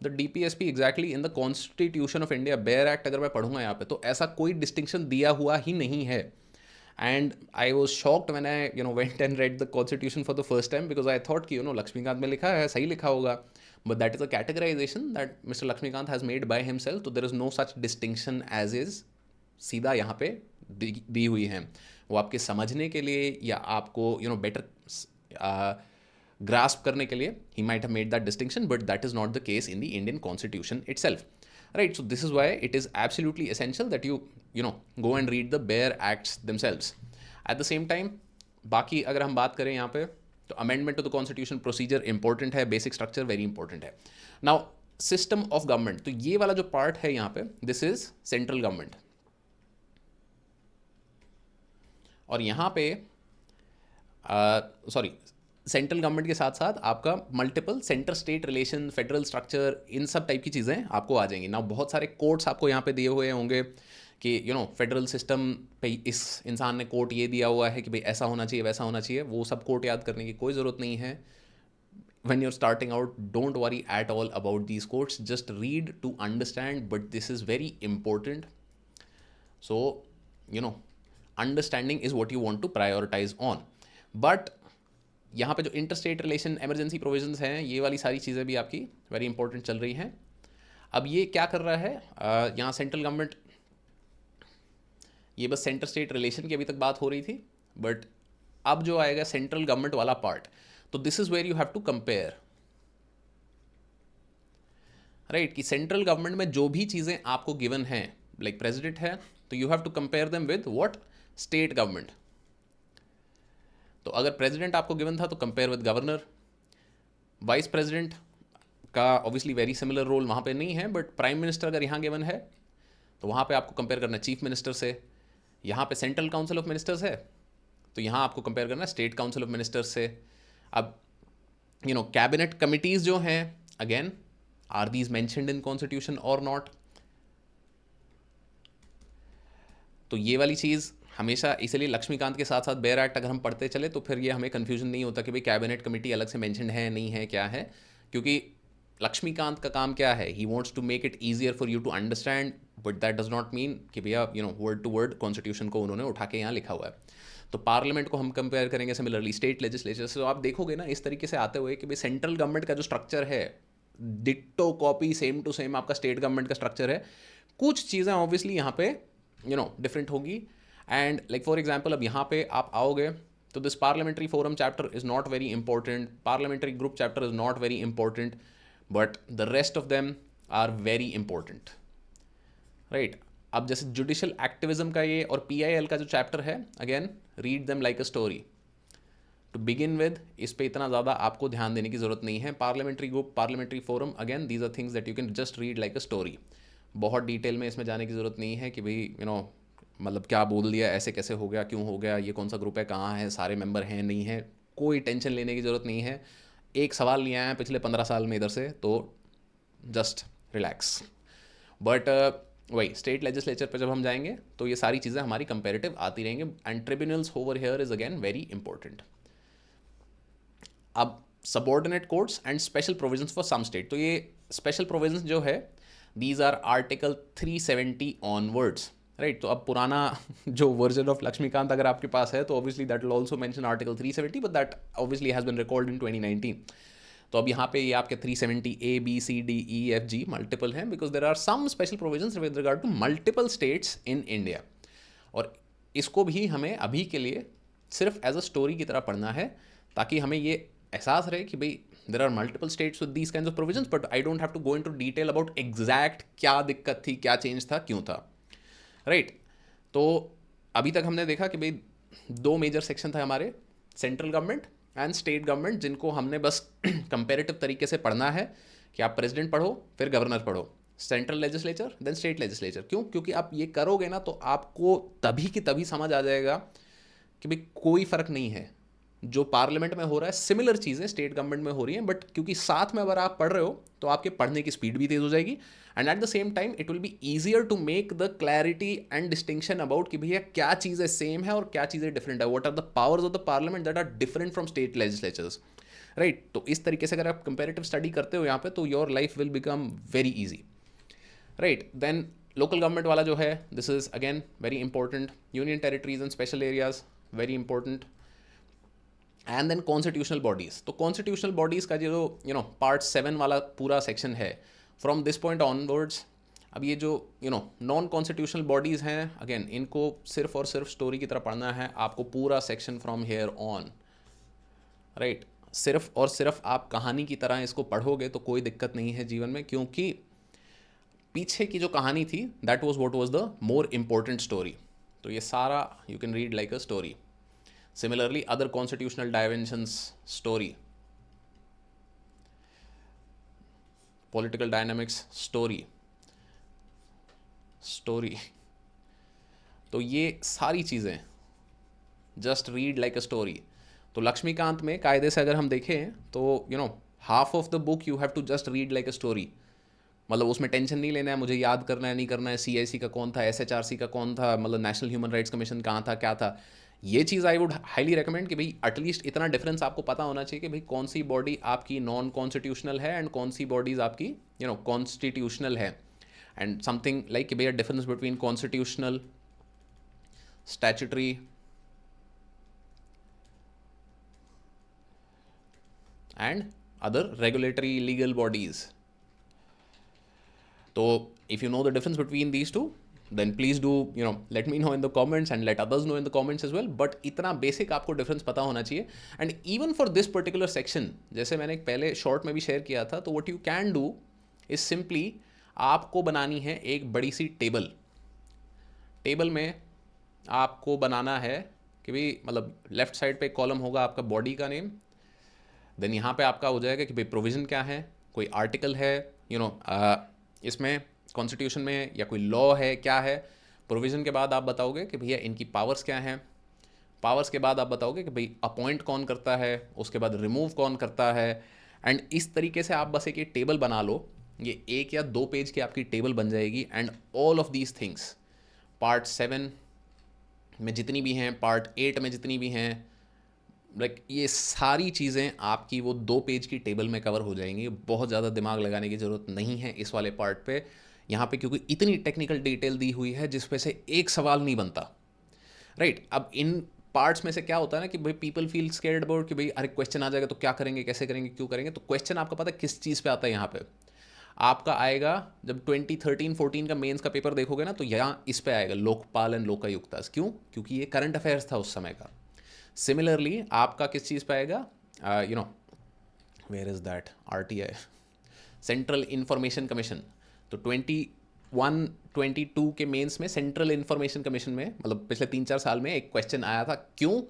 the DPSP exactly in the constitution of India, bare act अगर मैं पढ़ूंगा यहाँ पे, तो ऐसा कोई डिस्टिंक्शन दिया हुआ ही नहीं है। And I was shocked when I went and read the constitution for the first time, because I thought कि लक्ष्मीकांत में लिखा है, सही लिखा होगा, but that is a categorization that Mr. Lakshmikant has made by himself, so there is no such distinction as is सीधा यहाँ पे दी हुई है। वो आपके समझने के लिए या आपको बेटर grasp करने के लिए he might have made that distinction, but that is not the case in the Indian constitution itself, right। So this is why it is absolutely essential that you go and read the bare acts themselves। at the same time बाकी अगर हम बात करें यहाँ पे, तो amendment to the constitution procedure important है, basic structure very important है। नाउ सिस्टम ऑफ गवर्नमेंट, तो ये वाला जो पार्ट है यहाँ पे, दिस इज सेंट्रल गवर्नमेंट, और यहाँ पे सॉरी सेंट्रल गवर्नमेंट के साथ साथ आपका multiple centre state relation, federal structure, इन सब टाइप की चीज़ें आपको आ जाएंगी ना। बहुत सारे कोर्ट्स आपको यहाँ पे दिए हुए होंगे कि फेडरल सिस्टम पे इस इंसान ने कोर्ट ये दिया हुआ है कि भाई ऐसा होना चाहिए, वैसा होना चाहिए। वो सब कोर्ट याद करने की कोई ज़रूरत नहीं है। when you're starting out, don't worry at all about these quotes, just read to understand, but this is very important। so understanding is what you want to prioritize on। but यहाँ पे जो इंटरस्टेट रिलेशन, इमरजेंसी प्रोविजंस हैं, ये वाली सारी चीज़ें भी आपकी वेरी इंपॉर्टेंट चल रही हैं। अब ये क्या कर रहा है, यहाँ सेंट्रल गवर्नमेंट, ये बस सेंटर स्टेट रिलेशन की अभी तक बात हो रही थी, बट अब जो आएगा सेंट्रल गवर्नमेंट वाला पार्ट, तो this is where you have to compare, right, कि सेंट्रल गवर्नमेंट में जो भी चीज़ें आपको गिवन हैं, लाइक प्रेसिडेंट है, तो you have to compare them with what, state government. तो अगर प्रेसिडेंट आपको गिवन था तो compare with governor. Vice president का ऑब्वियसली वेरी सिमिलर रोल वहाँ पे नहीं है, बट प्राइम मिनिस्टर अगर यहाँ गिवन है तो वहाँ पे आपको कंपेयर करना है चीफ मिनिस्टर से। यहाँ पे सेंट्रल काउंसिल ऑफ मिनिस्टर्स है, तो यहाँ आपको कंपेयर करना है स्टेट काउंसिल ऑफ मिनिस्टर्स से। अब कैबिनेट कमिटीज़ जो हैं, again are these mentioned in constitution और नॉट, तो ये वाली चीज़ हमेशा, इसलिए लक्ष्मीकांत के साथ साथ बेयर एक्ट अगर हम पढ़ते चले तो फिर ये हमें कन्फ्यूजन नहीं होता कि भाई कैबिनेट कमेटी अलग से मेंशन है, नहीं है, क्या है, क्योंकि लक्ष्मीकांत का काम क्या है, he wants to make it easier for you to understand, but that does not mean कि भैया वर्ड टू वर्ड कॉन्स्टिट्यूशन को उन्होंने उठा के यहाँ लिखा हुआ है। तो पार्लियामेंट को हम कंपेयर करेंगे सिमिलरली स्टेट लेजिस्लेचर से, तो आप देखोगे ना इस तरीके से आते हुए कि भाई सेंट्रल गवर्नमेंट का जो स्ट्रक्चर है, ditto copy same to same आपका स्टेट गवर्नमेंट का स्ट्रक्चर है। कुछ चीज़ें ऑब्वियसली यहाँ पे डिफरेंट होगी। एंड लाइक फॉर एग्जाम्पल, अब यहाँ पे आप आओगे तो this parliamentary forum chapter is not very important, parliamentary group chapter is not very important, but the rest of them are very important, right. अब जैसे जुडिशल एक्टिविज्म का ये और PIL का जो चैप्टर है, again read them like a story. To begin with इस पे इतना ज़्यादा आपको ध्यान देने की ज़रूरत नहीं है. Parliamentary group, parliamentary forum, again these are things that you can just read like a story. बहुत डिटेल में इसमें जाने की ज़रूरत नहीं है कि भाई मतलब क्या बोल दिया, ऐसे कैसे हो गया, क्यों हो गया, ये कौन सा ग्रुप है, कहाँ है, सारे मेंबर हैं नहीं हैं. कोई टेंशन लेने की ज़रूरत नहीं है. एक सवाल नहीं आया पिछले 15 साल में इधर से, तो जस्ट रिलैक्स. बट वही स्टेट लेजिस्लेचर पे जब हम जाएंगे तो ये सारी चीज़ें हमारी कंपेरेटिव आती रहेंगी. And tribunals over here is again very important. अब subordinate courts and special provisions for some state. तो ये स्पेशल प्रोविजंस जो है, these are article 370 onwards, right. तो अब पुराना जो वर्जन ऑफ लक्ष्मीकांत अगर आपके पास है तो obviously that will also mention article 370, but that obviously has been recalled in 2019. तो अब यहाँ पे ये आपके 370 A B C D E F G multiple हैं, because there are some special provisions with regard to multiple states in India. और इसको भी हमें अभी के लिए सिर्फ एज अ स्टोरी की तरह पढ़ना है, ताकि हमें ये एहसास रहे कि भाई there are multiple states with these kinds of provisions, but I don't have to go into detail about exact क्या दिक्कत थी, क्या चेंज था, क्यों था, राइट. तो अभी तक हमने देखा कि भाई 2 मेजर सेक्शन था हमारे, central government and state government, जिनको हमने बस कंपेरेटिव तरीके से पढ़ना है कि आप प्रेसिडेंट पढ़ो, फिर गवर्नर पढ़ो, central legislature then state legislature. क्यों? क्योंकि आप ये करोगे ना तो आपको तभी की तभी समझ आ जाएगा कि भाई कोई फ़र्क नहीं है. जो पार्लियामेंट में हो रहा है सिमिलर चीज़ें स्टेट गवर्नमेंट में हो रही हैं, बट क्योंकि साथ में अगर आप पढ़ रहे हो तो आपके पढ़ने की स्पीड भी तेज़ हो जाएगी. And at the same time it will be easier to make the clarity and distinction about कि भैया क्या चीज़ें सेम है और क्या चीज़ें डिफरेंट है, what are the powers of the parliament that are different from state legislatures, right. तो इस तरीके से अगर आप कंपेरेटिव स्टडी करते हो यहाँ पे तो your life will become very easy, right. Then local government वाला जो है, this is again very important. Union territories and special areas, very important. And then constitutional bodies. तो कॉन्स्टिट्यूशनल बॉडीज़ का जो पार्ट 7 वाला पूरा सेक्शन है, फ्रॉम दिस पॉइंट ऑनवर्ड्स, अब ये जो नॉन कॉन्स्टिट्यूशनल बॉडीज़ हैं, अगेन इनको सिर्फ और सिर्फ स्टोरी की तरह पढ़ना है आपको. पूरा section from here on, right. सिर्फ और सिर्फ आप कहानी की तरह इसको पढ़ोगे तो कोई दिक्कत नहीं है जीवन में, क्योंकि पीछे की जो कहानी थी that was what was the more important story. तो ये सारा you can read like a story. Similarly, other constitutional dimensions, story, political dynamics, story. तो ये सारी चीज़ें just read like a story. तो लक्ष्मीकांत में कायदे से अगर हम देखें तो half of the book you have to just read like a story. मतलब उसमें टेंशन नहीं लेना है, मुझे याद करना है नहीं करना है, CIC का कौन था, SHRC का कौन था, मतलब नेशनल ह्यूमन राइट्स कमीशन कहाँ था, क्या था. ये चीज़ आई वुड हाईली रिकमेंड कि भाई एटलीस्ट इतना डिफरेंस आपको पता होना चाहिए कि भाई कौन सी बॉडी आपकी नॉन कॉन्स्टिट्यूशनल है एंड कौन सी बॉडीज़ आपकी कॉन्स्टिट्यूशनल है. एंड समथिंग लाइक कि भैया difference between constitutional, statutory and other regulatory legal bodies. तो if you know the difference between these two, then please do let me know in the comments and let others know in the comments as well. But इतना basic आपको difference पता होना चाहिए. And even for this particular section, जैसे मैंने पहले short में भी शेयर किया था, तो what you can do is simply आपको बनानी है एक बड़ी सी टेबल. टेबल में आपको बनाना है कि भाई मतलब लेफ्ट साइड पे कॉलम होगा आपका बॉडी का नेम, देन यहाँ पे आपका हो जाएगा कि भाई प्रोविज़न क्या है, कोई आर्टिकल है इसमें कॉन्स्टिट्यूशन में, या कोई लॉ है, क्या है. प्रोविज़न के बाद आप बताओगे कि भैया इनकी पावर्स क्या हैं. पावर्स के बाद आप बताओगे कि भाई अपॉइंट कौन करता है, उसके बाद रिमूव कौन करता है. एंड इस तरीके से आप बस एक टेबल बना लो. ये 1 या 2 पेज की आपकी टेबल बन जाएगी. And all of these things part 7 में जितनी भी हैं, पार्ट 8 में जितनी भी हैं, लाइक ये सारी चीज़ें आपकी वो 2 पेज की टेबल में कवर हो जाएंगी. बहुत ज़्यादा दिमाग लगाने की ज़रूरत नहीं है इस वाले पार्ट पे यहाँ पे, क्योंकि इतनी टेक्निकल डिटेल दी हुई है जिस पे से एक सवाल नहीं बनता, राइट. अब इन पार्ट्स में से क्या होता है ना कि भाई पीपल फील स्केर्ड अबाउट कि भाई अरे क्वेश्चन आ जाएगा तो क्या करेंगे, कैसे करेंगे, क्यों करेंगे. तो क्वेश्चन आपका पता है किस चीज़ पे आता है. यहाँ पे आपका आएगा जब 2013-14 का मेंस का पेपर देखोगे ना, तो यहाँ इस पे आएगा लोकपाल एंड लोकायुक्तास. क्यों? क्योंकि ये करंट अफेयर्स था उस समय का. सिमिलरली आपका किस चीज़ पे आएगा, where is that, RTI, central information commission. तो 21-22 के मेंस में सेंट्रल इंफॉर्मेशन कमीशन में, मतलब पिछले 3-4 साल में एक क्वेश्चन आया था. क्यों?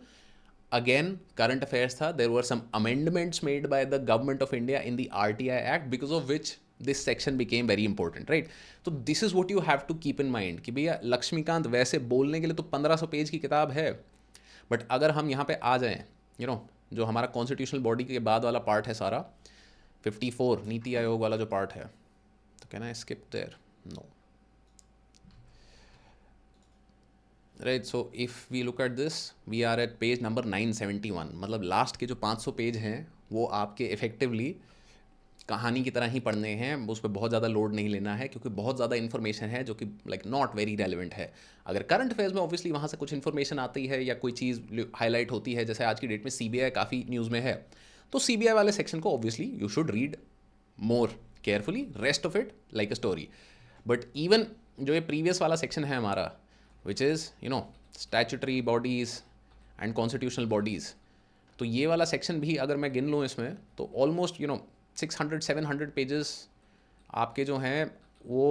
again current affairs tha, there were some amendments made by the government of India in the RTI Act, because of which this section became very important, right? So this is what you have to keep in mind कि भैया लक्ष्मीकांत वैसे बोलने के लिए तो 1500 page की किताब है, बट अगर हम यहाँ पे आ जाएं, जो हमारा कॉन्स्टिट्यूशनल बॉडी के बाद वाला पार्ट है सारा 54 नीति आयोग वाला जो पार्ट है, तो can I skip there? No, right. So if we look at this, we are at page number 971. मतलब लास्ट के जो 500 पेज हैं वो आपके इफेक्टिवली कहानी की तरह ही पढ़ने हैं, उस पर बहुत ज़्यादा लोड नहीं लेना है, क्योंकि बहुत ज़्यादा इन्फॉर्मेशन है जो कि लाइक नॉट वेरी रेलिवेंट है. अगर करंट अफेयर्स में ऑब्वियसली वहाँ से कुछ इन्फॉर्मेशन आती है या कोई चीज़ हाईलाइट होती है, जैसे आज की डेट में CBI काफ़ी न्यूज़ में है, तो CBI वाले सेक्शन को obviously you should read more carefully, rest of it like a story. But even जो ये प्रीवियस वाला सेक्शन है हमारा, which is statutory bodies and constitutional bodies, तो ये वाला सेक्शन भी अगर मैं गिन लूँ इसमें, तो ऑलमोस्ट 600-700 पेजेस आपके जो हैं वो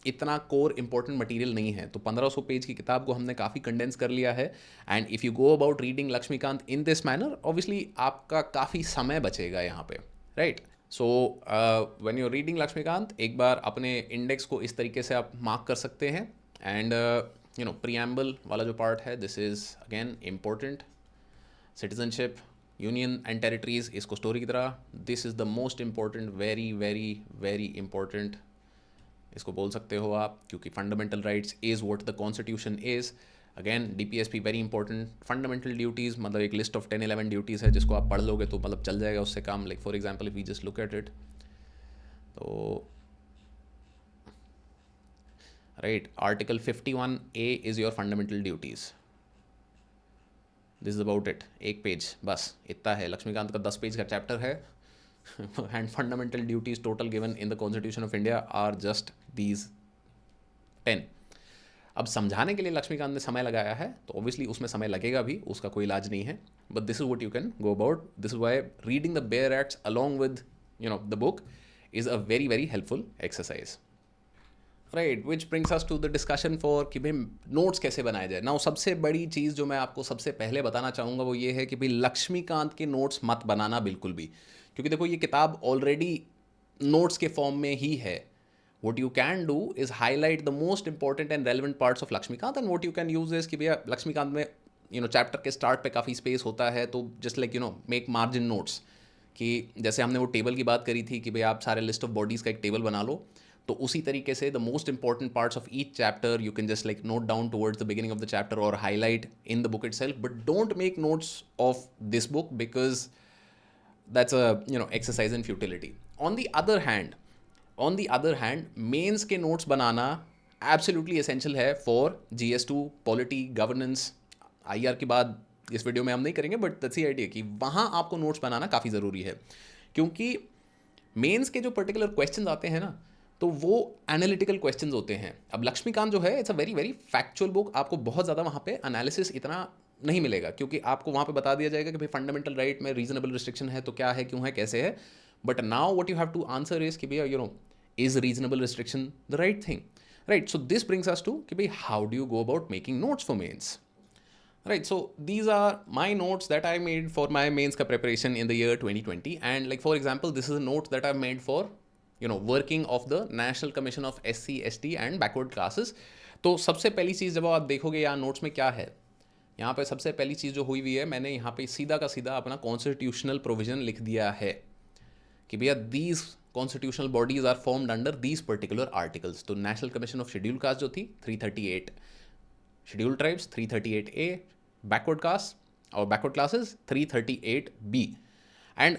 इतना कोर इंपॉर्टेंट मटेरियल नहीं है. तो 1500 पेज की किताब को हमने काफ़ी कंडेंस कर लिया है. And if you go about reading Laxmikant in this manner, obviously आपका काफ़ी समय बचेगा यहाँ पे, right. So when you are reading Laxmikant, एक बार अपने इंडेक्स को इस तरीके से आप मार्क कर सकते हैं. एंड प्रीएम्बल वाला जो पार्ट है, this is again important. Citizenship, union and territories, इसको स्टोरी की तरह, this is the most important, very very very important इसको बोल सकते हो आप, क्योंकि fundamental rights is what the constitution is. Again DPSP very important. Fundamental duties मतलब एक लिस्ट ऑफ 10-11 ड्यूटीज़ है, जिसको आप पढ़ लोगे तो मतलब चल जाएगा उससे काम. Like for example if we just look at it, तो right, article 51A is your fundamental duties. This is about it. एक पेज बस इतना है. लक्ष्मीकांत का 10 पेज का चैप्टर है. And fundamental duties total given in the constitution of India are just these 10. अब समझाने के लिए लक्ष्मीकांत ने समय लगाया है, तो ऑब्वियसली उसमें समय लगेगा भी, उसका कोई इलाज नहीं है. But this is what you can go about. This is why reading the bare acts along with the book is a very very helpful exercise. Right, which brings us to the discussion for कि भाई notes कैसे बनाए जाए. Now सबसे बड़ी चीज़ जो मैं आपको सबसे पहले बताना चाहूँगा वो ये है कि भाई लक्ष्मीकांत के नोट्स मत बनाना बिल्कुल भी, क्योंकि देखो ये किताब ऑलरेडी नोट्स के फॉर्म में ही है. What you can do is highlight the most important and relevant parts of Laxmikanth. And what you can use is कि भैया लक्ष्मीकांत में चैप्टर के स्टार्ट पे काफ़ी स्पेस होता है, तो just like make margin notes. कि जैसे हमने वो टेबल की बात करी थी कि भाई आप सारे लिस्ट ऑफ बॉडीज़ का एक टेबल बना लो, तो उसी तरीके से the most important parts of each chapter you can just like note down towards the beginning of the chapter और highlight in the book itself. But don't make notes of this book because that's a exercise in futility. On the other hand mains के notes बनाना absolutely essential है for GS2, polity, governance. IR की बात इस video में हम नहीं करेंगे, बट दैट्स द आइडिया कि वहाँ आपको नोट्स बनाना काफ़ी ज़रूरी है, क्योंकि मेंस के जो पर्टिकुलर क्वेश्चंस आते हैं ना, तो वो एनालिटिकल क्वेश्चंस होते हैं. अब लक्ष्मीकांत जो है it's a very very factual book. आपको बहुत ज़्यादा वहाँ पे एनालिसिस इतना नहीं मिलेगा, क्योंकि आपको वहाँ पे बता दिया जाएगा कि भाई फंडामेंटल राइट में रीजनेबल रिस्ट्रिक्शन है तो क्या है, क्यों है, कैसे है. But now what you have to answer is कि भैया is reasonable restriction the right thing, right. So this brings us to कि भाई how do you go about making notes for mains. Right, so these are my notes that I made for my mains ka preparation in the year 2020. And like for example, this is a note that I've made for working of the National Commission of SC, ST and backward classes. तो सबसे पहली चीज़ जब आप देखोगे यहाँ notes में क्या है, यहाँ पे सबसे पहली चीज़ जो हुई है, मैंने यहाँ पे सीधा का सीधा अपना कॉन्स्टिट्यूशनल प्रोविजन लिख दिया है कि भैया these constitutional bodies are formed under these particular articles. तो national commission of schedule caste जो थी 338, schedule tribes 338A, backward caste और बैकवर्ड क्लासेस 338B. एंड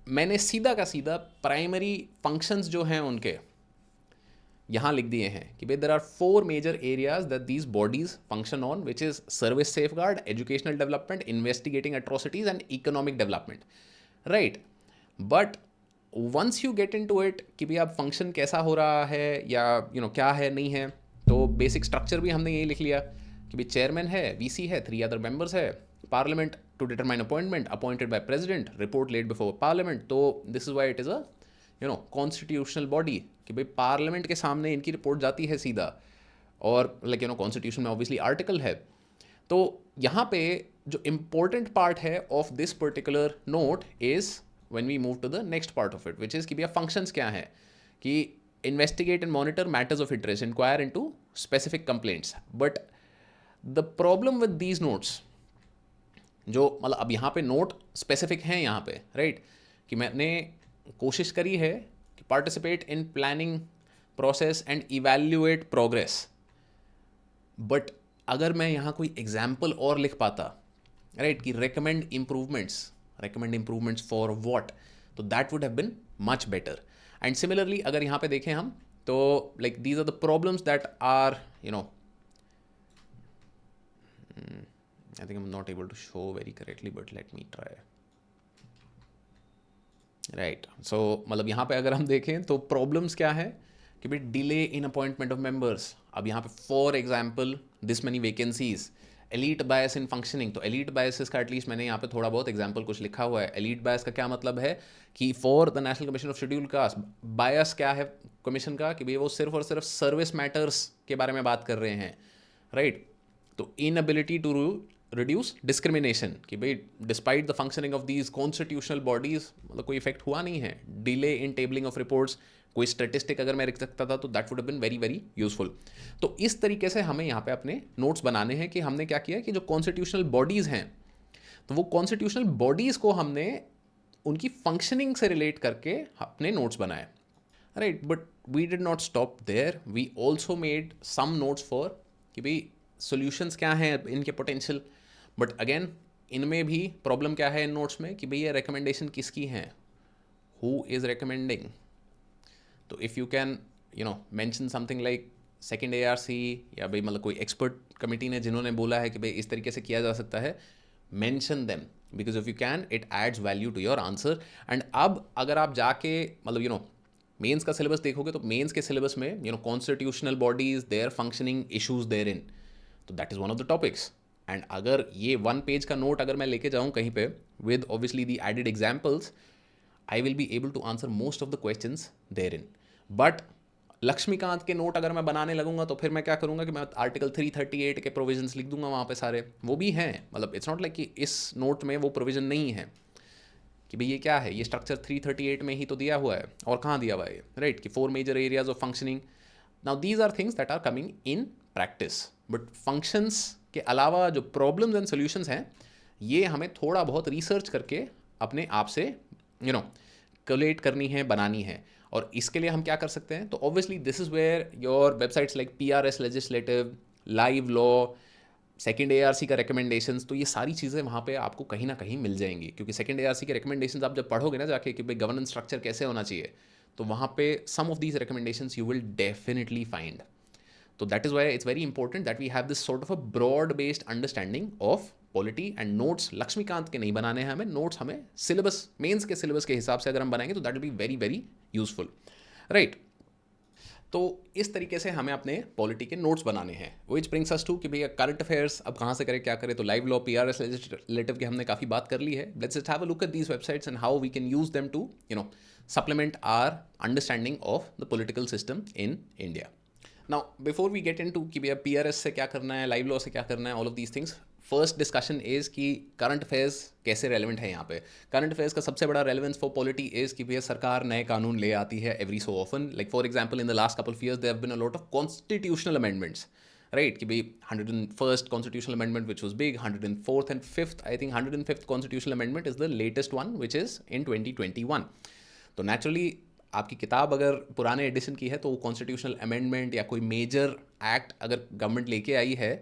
मैंने सीधा का सीधा प्राइमरी फंक्शंस जो हैं उनके यहाँ लिख दिए हैं कि भाई there are 4 major areas that these bodies function on, which is service safeguard, educational development, investigating atrocities and economic development, right. But once you get into it कि भाई अब फंक्शन कैसा हो रहा है या क्या है नहीं है, तो बेसिक स्ट्रक्चर भी हमने यही लिख लिया कि भाई चेयरमैन है, VC है, 3 अदर मेंबर्स है, parliament to determine appointment appointed by president, report laid before parliament. तो this is why it is a constitutional body कि भाई पार्लियामेंट के सामने इनकी रिपोर्ट जाती है सीधा. और लाइक कॉन्स्टिट्यूशन में ऑब्वियसली आर्टिकल है. तो यहाँ पे जो important part है of this particular note is when we move to the next part of it, which is कि भैया functions क्या है, कि investigate and monitor matters of interest, inquire into specific complaints. But the problem with these notes, जो मतलब अब यहाँ पे नोट स्पेसिफिक हैं यहाँ पे, राइट, कि मैंने कोशिश करी है कि participate in planning process and evaluate progress. But अगर मैं यहाँ कोई एग्जाम्पल और लिख पाता, राइट, कि recommend improvements फॉर what, तो that would have been much better. And similarly अगर यहाँ पे देखें हम, तो like these are the problems that are, you know, I think I'm not able to show very correctly, but let me try. Right. So मतलब यहाँ पे अगर हम देखें तो प्रॉब्लम्स क्या है कि भाई delay in appointment of members. अब यहाँ पे for example this many vacancies, elite bias in functioning. तो एलीट बायसेस का एटलीस्ट मैंने यहाँ पे थोड़ा बहुत एग्जांपल कुछ लिखा हुआ है. एलीट बायस का क्या मतलब है कि for the national commission of schedule caste, बायस क्या है कमीशन का, कि भाई वो सिर्फ और सिर्फ सर्विस मैटर्स के बारे में बात कर रहे हैं, राइट. तो इनएबिलिटी टू रिड्यूस डिस्क्रिमिनेशन, कि भाई despite the functioning of these constitutional bodies, मतलब कोई इफेक्ट हुआ नहीं है. Delay in tabling of reports, कोई स्टेटिस्टिक अगर मैं लिख सकता था तो that would have been very very useful. तो इस तरीके से हमें यहाँ पे अपने नोट्स बनाने हैं कि हमने क्या किया कि जो कॉन्स्टिट्यूशनल बॉडीज़ हैं, तो वो कॉन्स्टिट्यूशनल बॉडीज़ को हमने उनकी फंक्शनिंग से रिलेट करके अपने नोट्स बनाए, right. But we did not stop there, we also made some notes for कि भाई सोल्यूशंस क्या हैं इनके पोटेंशियल. बट अगेन इनमें भी प्रॉब्लम क्या है इन नोट्स में कि भाई ये रिकमेंडेशन किसकी हैं, हु इज़ रिकमेंडिंग. तो if you can mention something like second ARC, या भाई मतलब कोई एक्सपर्ट कमेटी ने जिन्होंने बोला है कि भाई इस तरीके से किया जा सकता है, mention them, because if you can it adds value to your answer. And अब अगर आप जाके मतलब मेंस का सिलेबस देखोगे तो मेंस के सिलेबस में constitutional bodies, their functioning issues therein, तो that is one of the topics. And अगर ये 1 पेज का नोट अगर मैं लेके जाऊँ कहीं पे with obviously the added examples, I will be able to answer most of the questions there in. But Laxmikanth के नोट अगर मैं बनाने लगूंगा तो फिर मैं क्या करूंगा कि मैं आर्टिकल 338 के प्रोविजंस लिख दूंगा वहाँ पे सारे, वो भी हैं. मतलब इट्स नॉट लाइक कि इस नोट में वो प्रोविजन नहीं है कि भाई ये क्या है, ये स्ट्रक्चर 338 में ही तो दिया हुआ है, और कहाँ दिया हुआ है, राइट, कि 4 major areas of functioning. Now these are things that are coming in practice. But functions के अलावा जो प्रॉब्लम्स एंड सोल्यूशंस हैं, ये हमें थोड़ा बहुत रिसर्च करके अपने आप से कोलेट करनी है, बनानी है. और इसके लिए हम क्या कर सकते हैं, तो obviously this is where your websites like PRS legislative, live law, second ARC का रिकमेंडेशंस, तो ये सारी चीज़ें वहाँ पे आपको कहीं ना कहीं मिल जाएंगी. क्योंकि सेकंड ARC के रिकमेंडेशंस आप जब पढ़ोगे ना जाके कि भाई गवर्नेंस स्ट्रक्चर कैसे होना चाहिए, तो वहाँ पे some of these recommendations you will definitely find. तो that is why it's very important that we have this sort of a broad based understanding of polity. And notes Laxmikanth के नहीं बनाने हैं हमें, नोट्स हमें सिलेबस, मेंस के syllabus के हिसाब से अगर हम बनाएंगे तो that will be very very useful, right. तो इस तरीके से हमें अपने पॉलिटी के नोट्स बनाने हैं. विच ब्रिंग्स अस टू कि भैया करंट अफेयर्स अब कहाँ से करें, क्या करें. तो लाइव लॉ, PRS लेजिस्लेटिव की हमने काफ़ी बात कर ली है. Let's just have a look at these websites and how we can use them to supplement our understanding of the political system in India. Now, before we get into कि भैया PRS से क्या करना है, लाइव लॉ से क्या करना है, all of these things, first discussion is कि करंट अफेयर्स कैसे रेलिवेंट है यहाँ पे. करंट अफेयर्स का सबसे बड़ा रेलिवेंस फॉर पॉलिटी इज़ कि भैया सरकार नए कानून ले आती है every so often. Like for example in the last couple of years there have been a lot of constitutional amendments, right, कि भाई 101st constitutional amendment which was big, 104th and 5th, I think 105th constitutional amendment is the latest one which is in 2021. तो naturally आपकी किताब अगर पुराने addition की है तो वो कॉन्स्टिट्यूशनल अमेंडमेंट या कोई मेजर एक्ट अगर गवर्नमेंट लेके आई है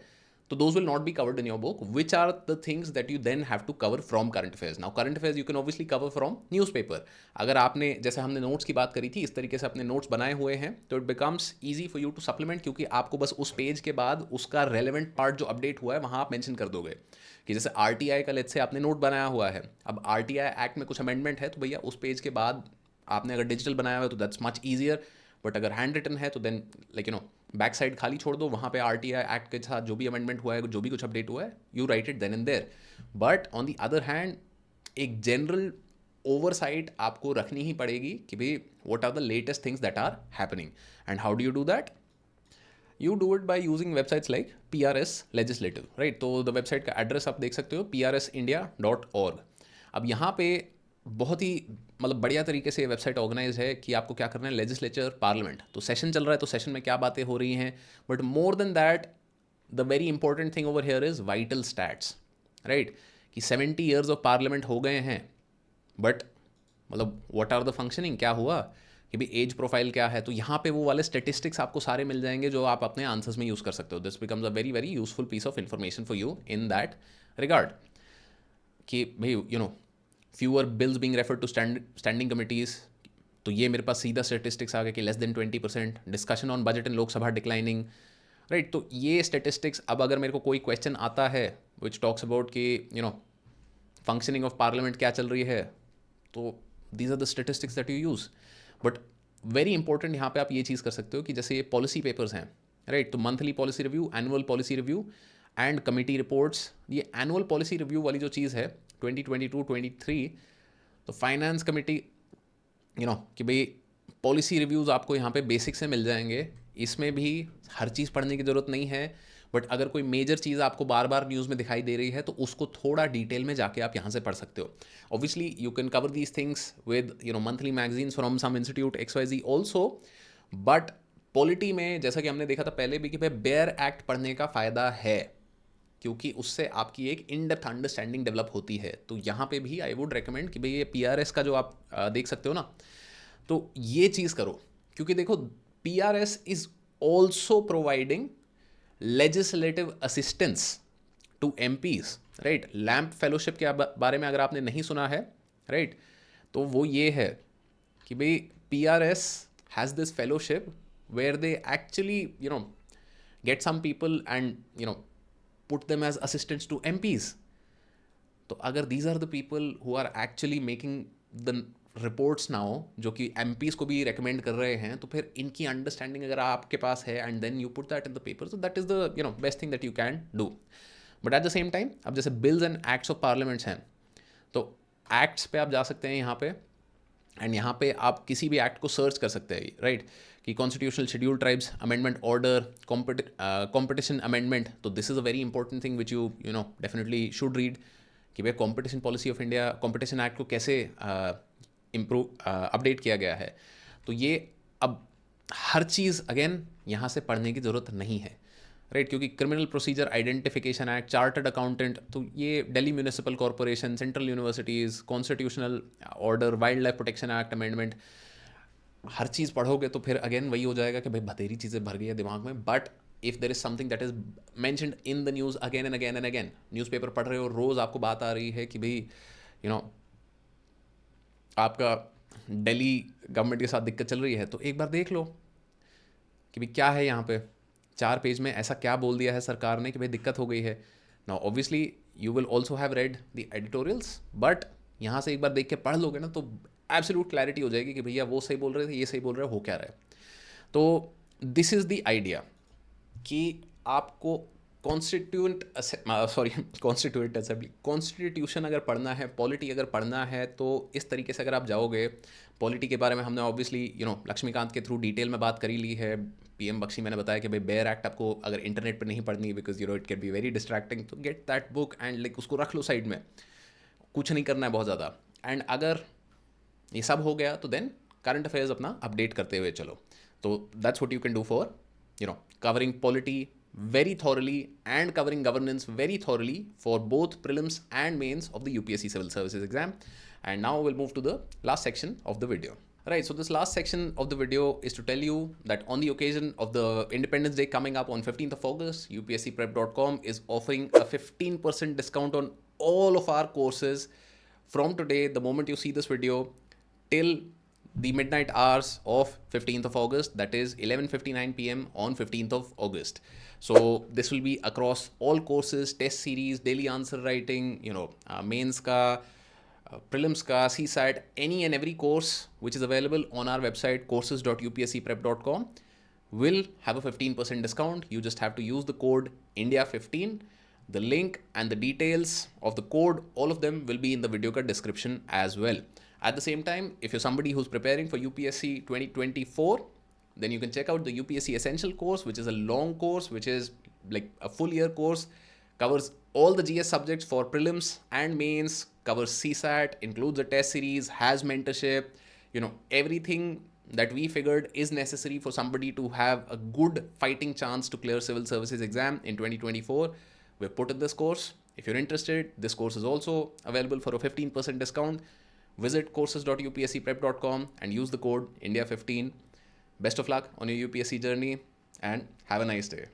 तो those will not be covered in your book, which are the things that you then have to cover from current affairs. Now current affairs you can obviously cover from newspaper. अगर आपने, जैसे हमने notes की बात करी थी, इस तरीके से अपने नोट्स बनाए हुए हैं तो it becomes easy for you to supplement, क्योंकि आपको बस उस पेज के बाद उसका रेलेवेंट पार्ट जो अपडेट हुआ है वहाँ आप मेंशन कर दोगे. कि जैसे RTI का लेट्स से आपने नोट बनाया हुआ है, अब RTI एक्ट में कुछ अमेंडमेंट है तो भैया उस पेज के बाद आपने अगर डिजिटल बनाया हुआ है तो दैट्स मच ईजियर. बट अगर हैंड रिटन है तो देन लाइक बैक साइड खाली छोड़ दो, वहाँ पे RTI एक्ट के साथ जो भी अमेंडमेंट हुआ है, जो भी कुछ अपडेट हुआ है, you write it then and there. But on the other hand एक जनरल ओवरसाइट आपको रखनी ही पड़ेगी कि भाई what are the latest things that are happening. And how do you do that? You do it by using websites like PRS legislative, right. तो the website का address आप देख सकते हो prsindia.org। अब यहाँ पे बहुत ही मतलब बढ़िया तरीके से वेबसाइट ऑर्गेनाइज है कि आपको क्या करना है, लेजिस्लेचर, पार्लियामेंट, तो सेशन चल रहा है तो सेशन में क्या बातें हो रही हैं, but more than that the very important thing over here is vital stats, right. कि 70 ईयर्स ऑफ पार्लियामेंट हो गए हैं, बट मतलब व्हाट आर द फंक्शनिंग, क्या हुआ कि भाई एज प्रोफाइल क्या है, तो यहाँ पे वो वाले स्टेटिस्टिक्स आपको सारे मिल जाएंगे जो आप अपने आंसर्स में यूज़ कर सकते हो। This becomes a very very useful piece of information for you in that regard कि भाई fewer bills being referred to standing committees, तो ये मेरे पास सीधा स्टेटिस्टिक्स आ गया कि less than 20%, discussion on budget in Lok Sabha declining, right. तो ये स्टेटिस्टिक्स, अब अगर मेरे को कोई क्वेश्चन आता है विच टॉक्स अबाउट कि फंक्शनिंग ऑफ पार्लियामेंट क्या चल रही है, तो these are the statistics that you use. But very important यहाँ पे आप ये चीज़ कर सकते हो कि जैसे ये पॉलिसी पेपर्स हैं, राइट, तो monthly policy review, annual policy review and committee reports. ये एनुअल पॉलिसी रिव्यू वाली जो चीज़ है 2022-23, तो फाइनेंस कमेटी कि भाई पॉलिसी रिव्यूज़ आपको यहाँ पे बेसिक से मिल जाएंगे, इसमें भी हर चीज़ पढ़ने की ज़रूरत नहीं है, बट अगर कोई मेजर चीज़ आपको बार बार न्यूज़ में दिखाई दे रही है तो उसको थोड़ा डिटेल में जाके आप यहाँ से पढ़ सकते हो। Obviously you can cover these things with monthly magazines from some institute XYZ also, but polity में जैसा कि हमने देखा था पहले भी कि भाई बेयर एक्ट पढ़ने का फ़ायदा है, क्योंकि उससे आपकी एक इन डेप्थ अंडरस्टैंडिंग डेवलप होती है। तो यहाँ पे भी आई वुड रिकमेंड कि भाई ये PRS का जो आप देख सकते हो ना, तो ये चीज़ करो, क्योंकि देखो PRS is also providing legislative assistance to MPs, right. Lamp fellowship के बारे में अगर आपने नहीं सुना है, राइट, तो वो ये है कि भाई PRS has this fellowship where they actually get some people and put them as assistants to MPs। तो अगर these are the people who are actually making the reports now, जो कि MPs को भी रेकमेंड कर रहे हैं, तो फिर इनकी अंडरस्टैंडिंग अगर आपके पास है and then you put that in the paper, so that is the best thing that you can do. But at the same time अब जैसे bills and acts of parliaments हैं, तो एक्ट्स पे आप जा सकते हैं यहाँ पे, एंड यहाँ पे आप किसी भी एक्ट को सर्च कर सकते हैं, राइट, कि constitutional schedule tribes amendment order, competition amendment. तो this is a very important thing which you definitely should read कि भाई competition policy of India, competition act को कैसे अपडेट किया गया है। तो ये अब हर चीज़ अगेन यहाँ से पढ़ने की ज़रूरत नहीं है, राइट, क्योंकि criminal procedure identification act, chartered accountant, तो ये Delhi municipal corporation, central universities, constitutional order, wild life protection act amendment, हर चीज़ पढ़ोगे तो फिर अगेन वही हो जाएगा कि भाई बतेरी चीज़ें भर गई है दिमाग में। But if there is something that is mentioned in the news again and again and again, newspaper पढ़ रहे हो, रोज़ आपको बात आ रही है कि भाई आपका दिल्ली गवर्नमेंट के साथ दिक्कत चल रही है, तो एक बार देख लो कि भाई क्या है यहाँ पे 4 पेज में ऐसा क्या बोल दिया है सरकार ने कि भाई दिक्कत हो गई है। Now obviously you will also have read the editorials, but यहाँ से एक बार देख के पढ़ लोगे ना तो एब्सोल्यूट क्लैरिटी हो जाएगी कि भैया वो सही बोल रहे थे, ये सही बोल रहे हो क्या रहा है। तो दिस इज़ द आइडिया कि आपको कॉन्स्टिट्यूशन अगर पढ़ना है, पॉलिटी अगर पढ़ना है, तो इस तरीके से अगर आप जाओगे, पॉलिटी के बारे में हमने ऑब्वियसली लक्ष्मीकांत के थ्रू डिटेल में बात करी ली है, PM बख्शी मैंने बताया कि भाई बेयर एक्ट आपको अगर इंटरनेट पर नहीं पढ़नी, because it can be very distracting, तो get that book and like उसको रख लो साइड में, कुछ नहीं करना है बहुत ज़्यादा। एंड अगर ये सब हो गया तो देन करंट अफेयर्स अपना अपडेट करते हुए चलो। तो that's what you can do for covering polity very thoroughly and covering governance very thoroughly for both prelims and mains of the UPSC Civil Services exam. And now we'll move to the last section of the video. Right, so this last section of the video is to tell you that on the occasion of the Independence Day coming up on 15th of August, upscprep.com is offering a 15% discount on all of our courses from today, the moment you see this video, till the midnight hours of 15th of August, that is 11:59 PM on 15th of August. So this will be across all courses, test series, daily answer writing, mains ka, prelims ka, CSAT, any and every course which is available on our website courses.upscprep.com will have a 15% discount. You just have to use the code India15. The link and the details of the code, all of them will be in the video ka description as well. At the same time, if you're somebody who's preparing for UPSC 2024, then you can check out the UPSC Essential course, which is a long course, which is like a full year course, covers all the GS subjects for prelims and mains, covers CSAT, includes a test series, has mentorship, everything that we figured is necessary for somebody to have a good fighting chance to clear civil services exam in 2024. We've put in this course. If you're interested, this course is also available for a 15% discount. Visit courses.upscprep.com and use the code India15. Best of luck on your UPSC journey and have a nice day.